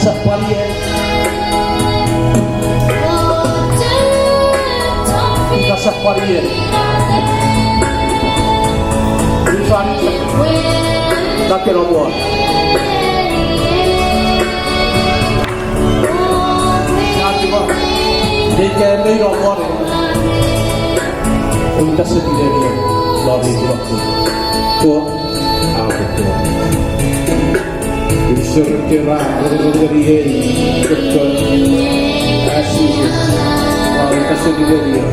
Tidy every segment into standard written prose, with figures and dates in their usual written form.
Kasap Palien Kasap Palien Rifan Kakek Roboh Dia ni Roboh ni Untuk sendiri dia Lari waktu Tua Apa tua Surutera Dari Betul Asyik Untuk sendiri dia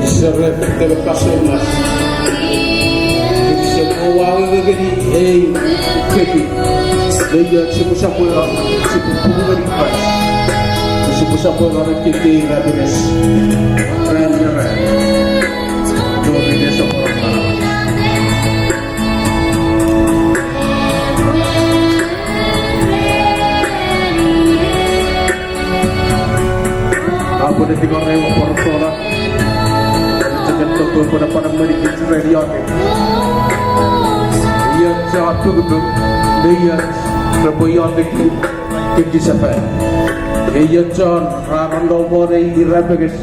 Surut Terlepas emas Semua Dari Keki Dia siapa-siapa Siapa-siapa dari kelas Siapa-siapa orang keki Rabines Ram-ram Dua dia seorang orang Apa dia tinggal lewat portola Terkentuk pada pada mereka radio Ia satu gedung Dia Terboyon Keki Safai Ia John Rarando Mori Irabeges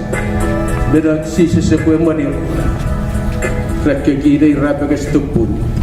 Dia sisi sebuah mani Keki dia Irabeges Tupun